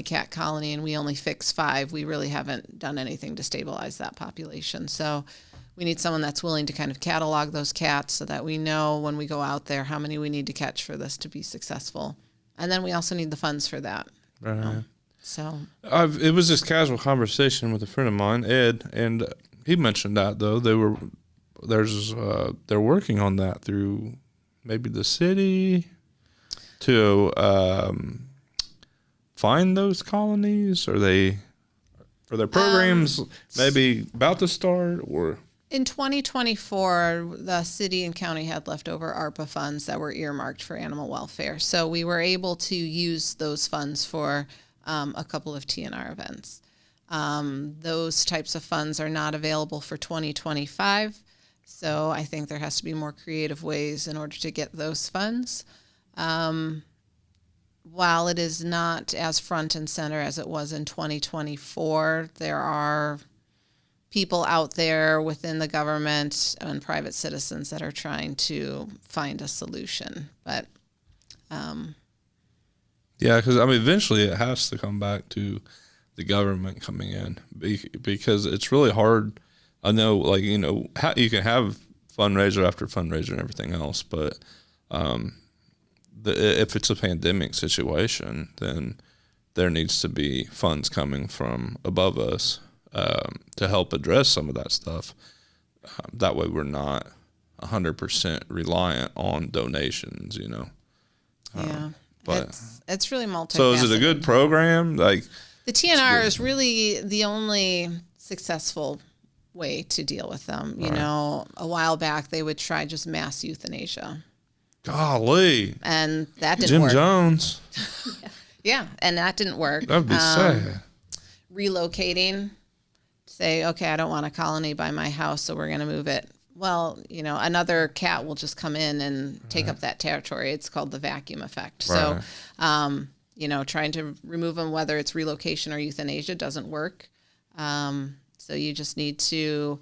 [SPEAKER 4] cat colony and we only fix 5, we really haven't done anything to stabilize that population. So we need someone that's willing to kind of catalog those cats so that we know when we go out there how many we need to catch for this to be successful. And then we also need the funds for that.
[SPEAKER 2] Right.
[SPEAKER 4] So
[SPEAKER 2] it was this casual conversation with a friend of mine, Ed, and he mentioned that though they're working on that through maybe the city to find those colonies? Are their programs maybe about to start, or?
[SPEAKER 4] In 2024, the city and county had leftover ARPA funds that were earmarked for animal welfare. So we were able to use those funds for a couple of TNR events. Those types of funds are not available for 2025. So I think there has to be more creative ways in order to get those funds. While it is not as front and center as it was in 2024, there are people out there within the government and private citizens that are trying to find a solution. But
[SPEAKER 2] yeah, because eventually it has to come back to the government coming in because it's really hard. I know, you can have fundraiser after fundraiser and everything else, but if it's a pandemic situation, then there needs to be funds coming from above us to help address some of that stuff. That way we're not 100% reliant on donations,
[SPEAKER 4] yeah,
[SPEAKER 2] but
[SPEAKER 4] it's really multifaceted.
[SPEAKER 2] So is it a good program? The
[SPEAKER 4] TNR is really the only successful way to deal with them. You know, a while back they would try just mass euthanasia.
[SPEAKER 2] Golly.
[SPEAKER 4] And that didn't work.
[SPEAKER 2] Jim Jones.
[SPEAKER 4] Yeah, and that didn't work.
[SPEAKER 2] That would be sad.
[SPEAKER 4] Relocating, say, okay, I don't want a colony by my house, so we're going to move it. Well, another cat will just come in and take up that territory. It's called the vacuum effect.
[SPEAKER 2] Right.
[SPEAKER 4] So, trying to remove them, whether it's relocation or euthanasia, doesn't work. So you just need to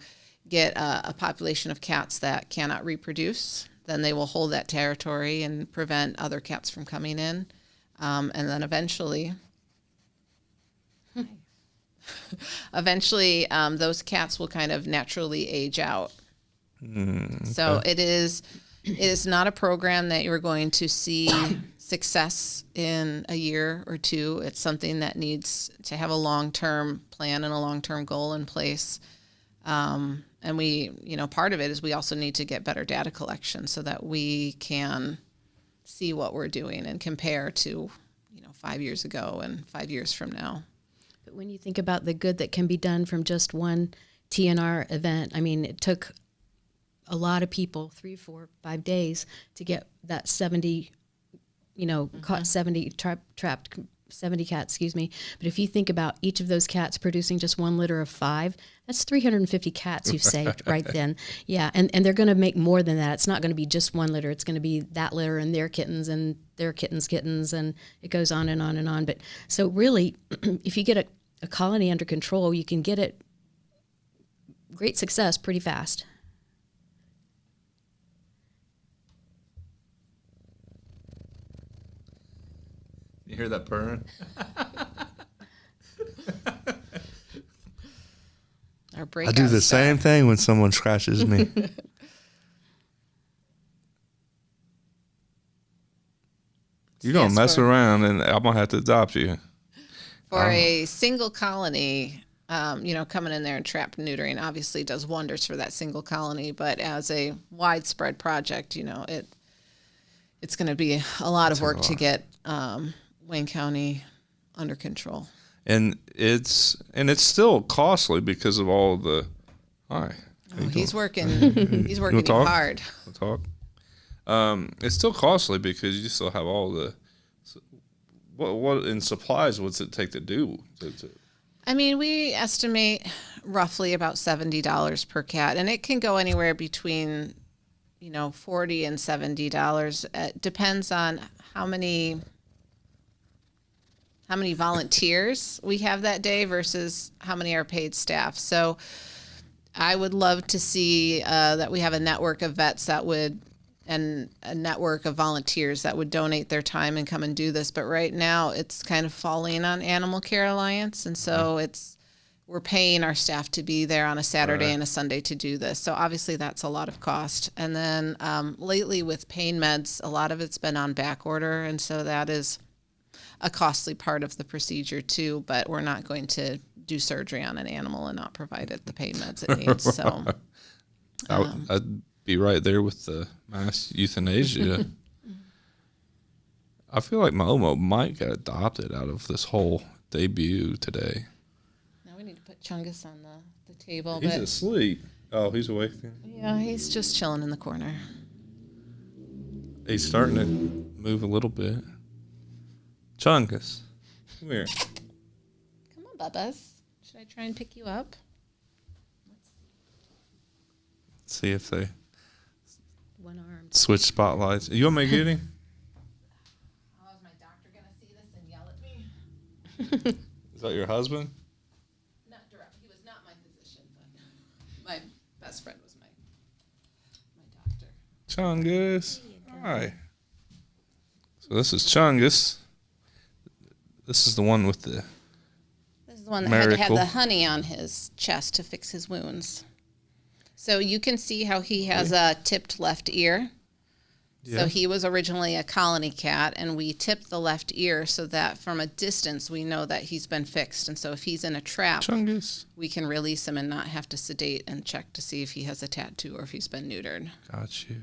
[SPEAKER 4] get a population of cats that cannot reproduce. Then they will hold that territory and prevent other cats from coming in. And then eventually, those cats will kind of naturally age out.
[SPEAKER 2] Okay.
[SPEAKER 4] So it is not a program that you're going to see success in a year or two. It's something that needs to have a long-term plan and a long-term goal in place. And we, part of it is we also need to get better data collection so that we can see what we're doing and compare to, 5 years ago and 5 years from now.
[SPEAKER 1] But when you think about the good that can be done from just one TNR event, it took a lot of people 3, 4, 5 days to get that 70, caught 70, trapped 70 cats, But if you think about each of those cats producing just 1 litter of 5, that's 350 cats you've saved right then. Yeah, and they're going to make more than that. It's not going to be just 1 litter. It's going to be that litter and their kittens and their kittens, and it goes on and on and on. But so really, if you get a colony under control, you can get it great success pretty fast.
[SPEAKER 2] You hear that purring?
[SPEAKER 4] Our
[SPEAKER 2] I do the same thing when someone scratches me. You're going to mess around and I'm going to have to adopt you.
[SPEAKER 4] For a single colony, coming in there and trap neutering obviously does wonders for that single colony. But as a widespread project, it's going to be a lot of work to get Wayne County under control.
[SPEAKER 2] And it's still costly because of all the. Hi.
[SPEAKER 4] He's working. He's working hard.
[SPEAKER 2] We'll talk. It's still costly because you still have all the. What in supplies? What's it take to do?
[SPEAKER 4] We estimate roughly about $70 per cat, and it can go anywhere between, $40 and $70. It depends on how many volunteers we have that day versus how many are paid staff. So I would love to see that we have a network of vets and a network of volunteers that would donate their time and come and do this. But right now it's kind of falling on Animal Care Alliance. And so we're paying our staff to be there on a Saturday and a Sunday to do this. So obviously that's a lot of cost. And then lately with pain meds, a lot of it's been on back order. And so that is a costly part of the procedure too, but we're not going to do surgery on an animal and not provide it the pain meds it needs. So
[SPEAKER 2] be right there with the mass euthanasia. I feel like Momo might get adopted out of this whole debut today.
[SPEAKER 4] Now we need to put Chungus on the table.
[SPEAKER 2] He's asleep. Oh, he's awake then?
[SPEAKER 4] Yeah, he's just chilling in the corner.
[SPEAKER 2] He's starting to move a little bit. Chungus, come here.
[SPEAKER 4] Come on, Bubbas. Should I try and pick you up?
[SPEAKER 2] Let's see if they
[SPEAKER 1] One arm.
[SPEAKER 2] switch spotlights. You want me to get him?
[SPEAKER 4] Oh, is my doctor going to see this and yell at me?
[SPEAKER 2] Is that your husband?
[SPEAKER 4] Not direct. He was not my physician, but my best friend was my doctor.
[SPEAKER 2] Chungus. Hi. So this is Chungus. This is the one with the
[SPEAKER 4] This is the one that
[SPEAKER 2] miracle.
[SPEAKER 4] had the honey on his chest to fix his wounds. So you can see how he has a tipped left ear.
[SPEAKER 2] Yeah.
[SPEAKER 4] So he was originally a colony cat, and we tipped the left ear so that from a distance we know that he's been fixed. And so if he's in a trap,
[SPEAKER 2] Chungus.
[SPEAKER 4] we can release him and not have to sedate and check to see if he has a tattoo or if he's been neutered.
[SPEAKER 2] Got you.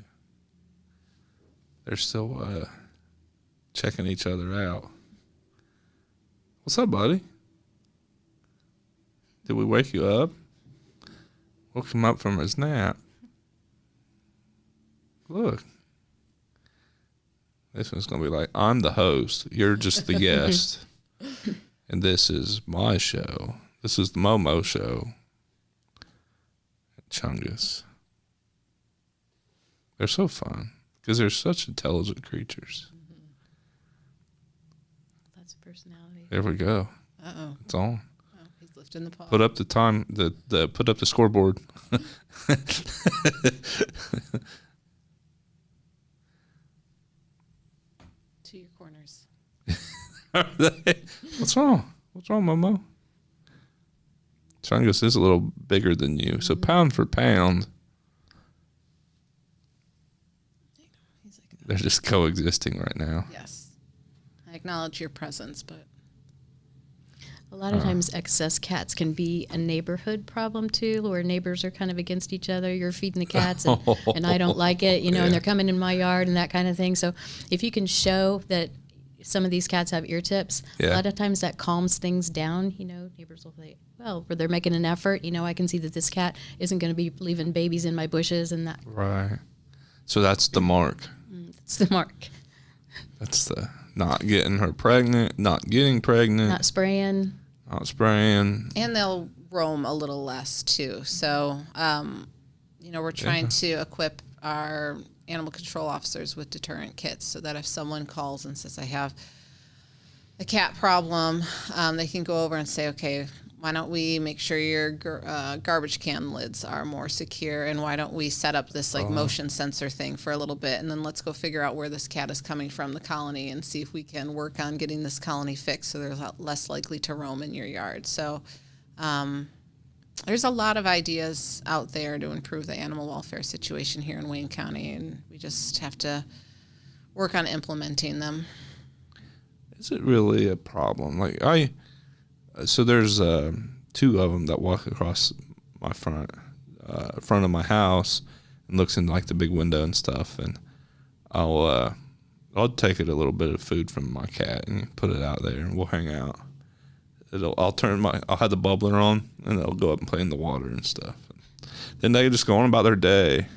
[SPEAKER 2] They're still checking each other out. What's up, buddy? Did we wake you up? Woke him up from his nap. Look. This one's going to be like, I'm the host. You're just the guest. And this is my show. This is the Momo show. Chungus. They're so fun because they're such intelligent creatures.
[SPEAKER 1] Lots of personality.
[SPEAKER 2] There we go.
[SPEAKER 4] Uh-oh.
[SPEAKER 2] It's on.
[SPEAKER 4] Oh, he's lifting the paw.
[SPEAKER 2] Put up the time. Put up the scoreboard.
[SPEAKER 4] To your corners.
[SPEAKER 2] What's wrong? What's wrong, Momo? Chungus is a little bigger than you, so pound for pound,
[SPEAKER 4] He's like,
[SPEAKER 2] they're just coexisting right now.
[SPEAKER 4] yes. I acknowledge your presence, but
[SPEAKER 1] A lot of times excess cats can be a neighborhood problem too, where neighbors are kind of against each other. You're feeding the cats and I don't like it, and they're coming in my yard and that kind of thing. So if you can show that some of these cats have ear tips, a lot of times that calms things down. Neighbors will say, well, where they're making an effort, I can see that this cat isn't going to be leaving babies in my bushes and that.
[SPEAKER 2] Right. So that's the mark.
[SPEAKER 1] It's the mark.
[SPEAKER 2] That's the not getting her pregnant, not getting pregnant,
[SPEAKER 1] Not spraying.
[SPEAKER 2] not spraying.
[SPEAKER 4] and they'll roam a little less too. So, we're trying to equip our animal control officers with deterrent kits so that if someone calls and says, I have a cat problem, they can go over and say, okay, why don't we make sure your garbage can lids are more secure, and why don't we set up this motion sensor thing for a little bit, and then let's go figure out where this cat is coming from, the colony, and see if we can work on getting this colony fixed so they're less likely to roam in your yard. So there's a lot of ideas out there to improve the animal welfare situation here in Wayne County, and we just have to work on implementing them.
[SPEAKER 2] Is it really a problem? So there's two of them that walk across my front of my house and looks in like the big window and stuff, and I'll take it a little bit of food from my cat and put it out there, and we'll hang out. I'll have the bubbler on, and they'll go up and play in the water and stuff. Then they just go on about their day,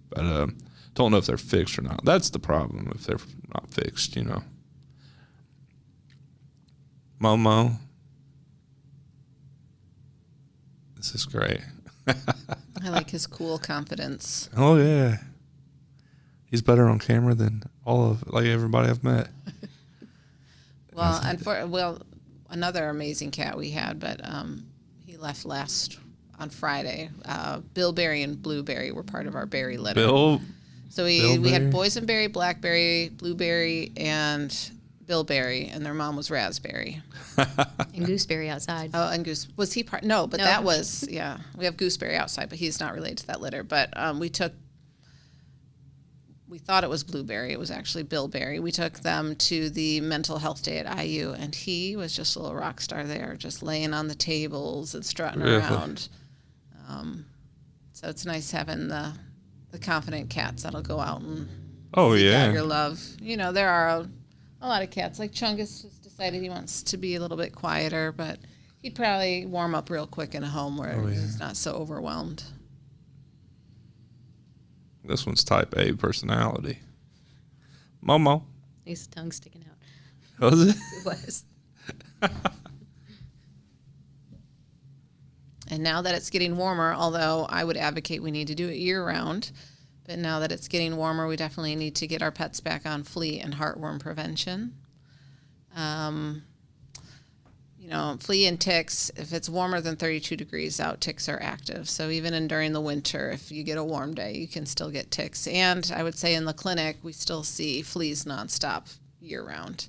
[SPEAKER 2] but don't know if they're fixed or not. That's the problem if they're not fixed, Momo. This is great.
[SPEAKER 4] I like his cool confidence.
[SPEAKER 2] Oh yeah, he's better on camera than everybody I've met.
[SPEAKER 4] Well, another amazing cat we had, but he left on Friday. Billberry and Blueberry were part of our berry litter. So we had boysenberry, blackberry, blueberry, and Billberry, and their mom was Raspberry.
[SPEAKER 1] And Gooseberry outside.
[SPEAKER 4] Oh, and Goose. Was he part? No, but that was, yeah. We have Gooseberry outside, but he's not related to that litter. But we thought it was Blueberry. It was actually Billberry. We took them to the mental health day at IU, and he was just a little rock star there, just laying on the tables and strutting around. So it's nice having the the confident cats that'll go out and
[SPEAKER 2] Oh
[SPEAKER 4] seek
[SPEAKER 2] yeah.
[SPEAKER 4] out your love. You know, there are a lot of cats. Like Chungus just decided he wants to be a little bit quieter, but he'd probably warm up real quick in a home where he's not so overwhelmed.
[SPEAKER 2] This one's type A personality. Momo.
[SPEAKER 1] His tongue sticking out.
[SPEAKER 2] Was it?
[SPEAKER 1] It was.
[SPEAKER 4] And now that it's getting warmer, although I would advocate we need to do it year-round, but now that it's getting warmer, we definitely need to get our pets back on flea and heartworm prevention. You know, flea and ticks, if it's warmer than 32 degrees out, ticks are active. So even during the winter, if you get a warm day, you can still get ticks. And I would say in the clinic, we still see fleas nonstop year-round.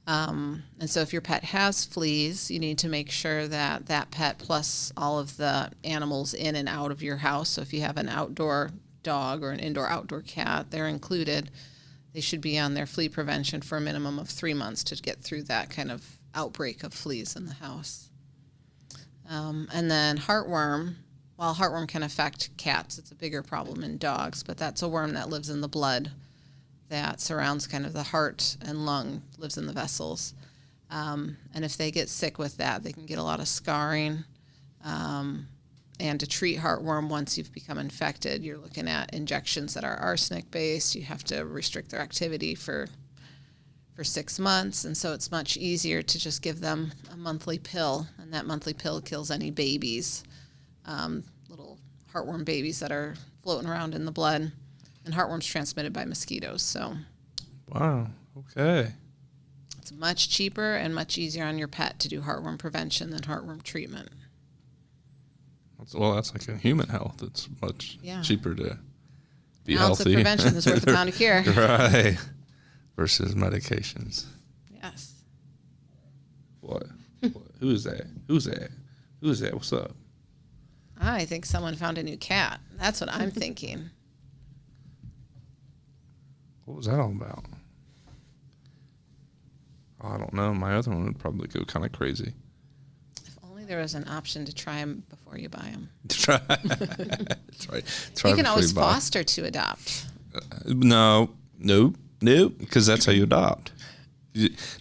[SPEAKER 4] And so if your pet has fleas, you need to make sure that that pet plus all of the animals in and out of your house. So if you have an outdoor dog or an indoor-outdoor cat, they're included. They should be on their flea prevention for a minimum of 3 months to get through that kind of outbreak of fleas in the house. And then heartworm, while heartworm can affect cats, it's a bigger problem in dogs, but that's a worm that lives in the blood that surrounds kind of the heart and lung, lives in the vessels. And if they get sick with that, they can get a lot of scarring. And to treat heartworm once you've become infected, you're looking at injections that are arsenic-based. You have to restrict their activity for 6 months, and so it's much easier to just give them a monthly pill, and that monthly pill kills any babies, little heartworm babies that are floating around in the blood. And heartworm's transmitted by mosquitoes, so
[SPEAKER 2] Wow. Okay.
[SPEAKER 4] it's much cheaper and much easier on your pet to do heartworm prevention than heartworm treatment.
[SPEAKER 2] That's like a human health. It's much cheaper to be
[SPEAKER 4] An ounce of
[SPEAKER 2] healthy.
[SPEAKER 4] prevention is worth a pound of cure.
[SPEAKER 2] Right. Versus medications.
[SPEAKER 4] Yes.
[SPEAKER 2] What? Who is that? Who's that? Who's that? What's up?
[SPEAKER 4] I think someone found a new cat. That's what I'm thinking.
[SPEAKER 2] What was that all about? Oh, I don't know. My other one would probably go kind of crazy.
[SPEAKER 4] If only there was an option to try them before you buy them.
[SPEAKER 2] Try. That's right. Try
[SPEAKER 4] You can
[SPEAKER 2] before
[SPEAKER 4] always
[SPEAKER 2] buy.
[SPEAKER 4] foster to adopt.
[SPEAKER 2] No, because that's how you adopt.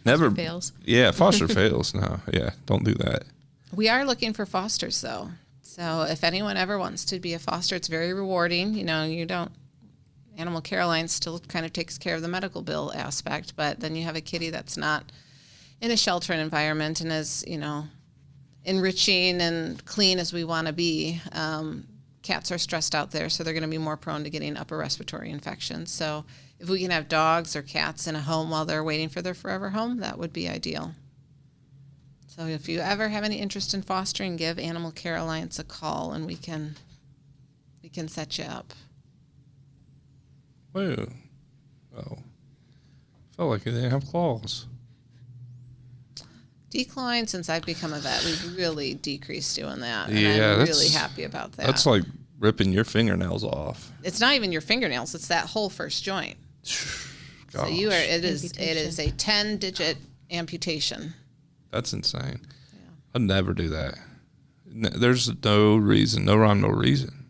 [SPEAKER 2] Never
[SPEAKER 1] fails.
[SPEAKER 2] Yeah, foster fails. No, yeah, don't do that.
[SPEAKER 4] We are looking for fosters, though. So if anyone ever wants to be a foster, it's very rewarding. You know, Animal Care Alliance still kind of takes care of the medical bill aspect, but then you have a kitty that's not in a sheltered environment and as, enriching and clean as we want to be. Cats are stressed out there, so they're going to be more prone to getting upper respiratory infections. So if we can have dogs or cats in a home while they're waiting for their forever home, that would be ideal. So if you ever have any interest in fostering, give Animal Care Alliance a call and we can set you up.
[SPEAKER 2] Whoa. Oh. Felt like it didn't have claws.
[SPEAKER 4] Decline, since I've become a vet, we've really decreased doing that. And
[SPEAKER 2] Yeah,
[SPEAKER 4] I'm
[SPEAKER 2] that's-
[SPEAKER 4] really happy about that.
[SPEAKER 2] That's like ripping your fingernails off.
[SPEAKER 4] It's not even your fingernails, it's that whole first joint. So
[SPEAKER 2] Gosh,
[SPEAKER 4] it is a 10-digit amputation.
[SPEAKER 2] that's insane.
[SPEAKER 4] Yeah.
[SPEAKER 2] I'd never do that. There's no reason, no rhyme, no reason.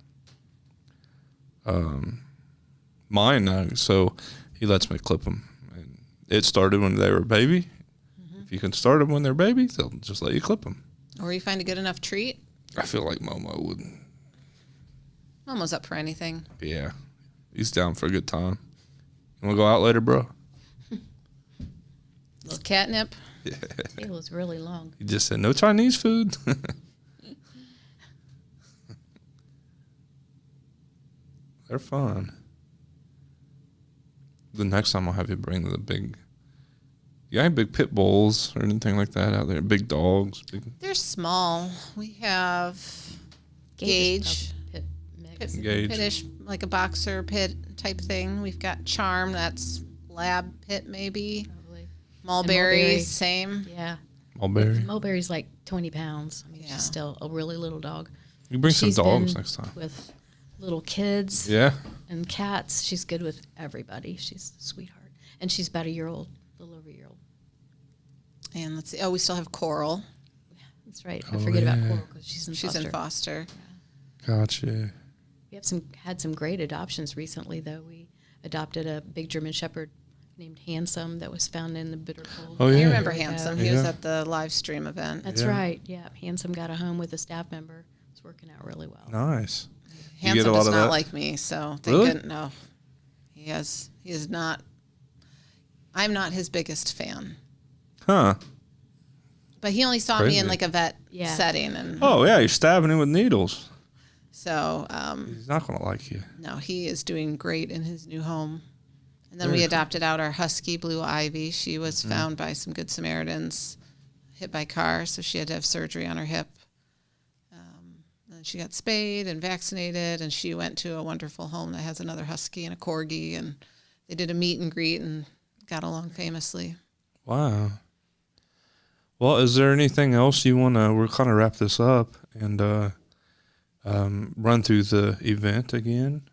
[SPEAKER 2] Mine, so he lets me clip them. And it started when they were a baby.
[SPEAKER 4] Mm-hmm.
[SPEAKER 2] If you can start them when they're babies, they'll just let you clip them.
[SPEAKER 4] Or you find a good enough treat.
[SPEAKER 2] I feel like Momo would.
[SPEAKER 4] Momo's up for anything.
[SPEAKER 2] Yeah, he's down for a good time. You want to go out later, bro?
[SPEAKER 4] Little catnip.
[SPEAKER 1] It was really long.
[SPEAKER 2] He just said no Chinese food. They're fun. The next time I'll have you bring the big. You got any big pit bulls or anything like that out there? Big dogs.
[SPEAKER 4] They're small. We have Gage.
[SPEAKER 2] Gage.
[SPEAKER 4] Pit-ish, like a boxer pit type thing. We've got Charm, that's lab pit maybe.
[SPEAKER 1] Probably.
[SPEAKER 4] Mulberry,
[SPEAKER 1] Mulberry.
[SPEAKER 4] same.
[SPEAKER 1] Yeah.
[SPEAKER 2] Mulberry.
[SPEAKER 1] Mulberry's like 20 pounds. I mean,
[SPEAKER 4] Yeah.
[SPEAKER 1] she's still a really little dog.
[SPEAKER 2] You bring some
[SPEAKER 1] She's
[SPEAKER 2] dogs
[SPEAKER 1] been
[SPEAKER 2] next time.
[SPEAKER 1] with little kids
[SPEAKER 2] Yeah.
[SPEAKER 1] and cats. She's good with everybody. She's a sweetheart. And she's about a year old, a little over a year old.
[SPEAKER 4] And let's see. Oh, we still have Coral.
[SPEAKER 1] That's right.
[SPEAKER 2] Oh,
[SPEAKER 1] I forget about
[SPEAKER 2] yeah.
[SPEAKER 1] Coral because she's in foster.
[SPEAKER 4] She's in foster.
[SPEAKER 2] Gotcha.
[SPEAKER 1] We have had some great adoptions recently, though. We adopted a big German Shepherd named Handsome that was found in the bitter cold.
[SPEAKER 2] Oh, yeah.
[SPEAKER 4] I remember
[SPEAKER 1] There we go.
[SPEAKER 4] Handsome. He was at the live stream event.
[SPEAKER 1] That's
[SPEAKER 2] Yeah.
[SPEAKER 1] right. Yeah, Handsome got a home with a staff member. It's working out really well.
[SPEAKER 2] Nice. You
[SPEAKER 4] Handsome
[SPEAKER 2] get a lot
[SPEAKER 4] does
[SPEAKER 2] of
[SPEAKER 4] not
[SPEAKER 2] that?
[SPEAKER 4] like me, so they
[SPEAKER 2] Really?
[SPEAKER 4] couldn't know. He is not. I'm not his biggest fan.
[SPEAKER 2] Huh.
[SPEAKER 4] But he only saw me
[SPEAKER 2] Crazy.
[SPEAKER 4] in like a vet
[SPEAKER 1] Yeah.
[SPEAKER 4] setting, and
[SPEAKER 2] Oh, yeah, you're stabbing him with needles.
[SPEAKER 4] so
[SPEAKER 2] He's not going to like you.
[SPEAKER 4] no, he is doing great in his new home. And then
[SPEAKER 2] Very
[SPEAKER 4] we
[SPEAKER 2] cool.
[SPEAKER 4] adopted out our husky Blue Ivy. She was found by some Good Samaritans, hit by car, so she had to have surgery on her hip. And she got spayed and vaccinated, and she went to a wonderful home that has another husky and a corgi, and they did a meet and greet and got along famously.
[SPEAKER 2] Wow. Well, is there anything else you want to, we'll kind of wrap this up and run through the event again?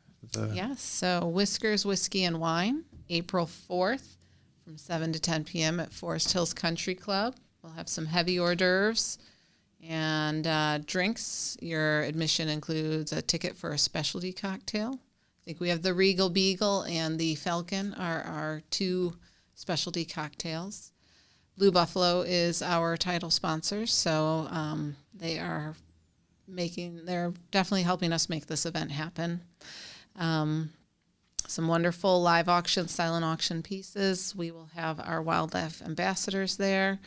[SPEAKER 4] Yes, so Whiskers, Whiskey, and Wine, April 4th from 7 to 10 p.m. at Forest Hills Country Club. We'll have some heavy hors d'oeuvres and drinks. Your admission includes a ticket for a specialty cocktail. I think we have the Regal Beagle and the Falcon are our two specialty cocktails. Blue Buffalo is our title sponsor, so they're definitely helping us make this event happen. Some wonderful live auction, silent auction pieces. We will have our wildlife ambassadors there.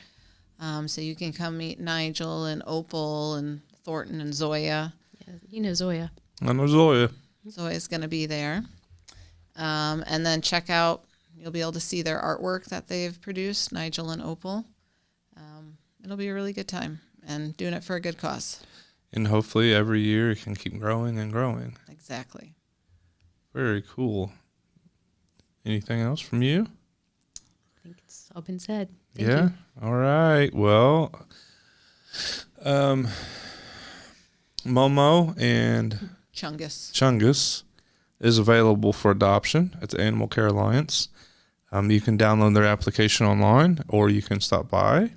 [SPEAKER 4] So you can come meet Nigel and Opal and Thornton and Zoya.
[SPEAKER 1] Yeah, you know Zoya.
[SPEAKER 2] I know Zoya.
[SPEAKER 4] Zoya's going to be there. And then check out, you'll be able to see their artwork that they've produced, Nigel and Opal. It'll be a really good time and doing it for a good cause.
[SPEAKER 2] And hopefully every year it can keep growing and growing.
[SPEAKER 4] Exactly.
[SPEAKER 2] Very cool. Anything else from you?
[SPEAKER 1] I think it's all been said. Thank
[SPEAKER 2] Yeah.
[SPEAKER 1] you.
[SPEAKER 2] All right. Well, Momo and
[SPEAKER 4] Chungus.
[SPEAKER 2] Chungus is available for adoption at the Animal Care Alliance. You can download their application online, or you can stop by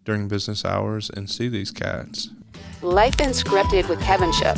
[SPEAKER 2] during business hours and see these cats.
[SPEAKER 3] Life Unscripted with Kevin Shook.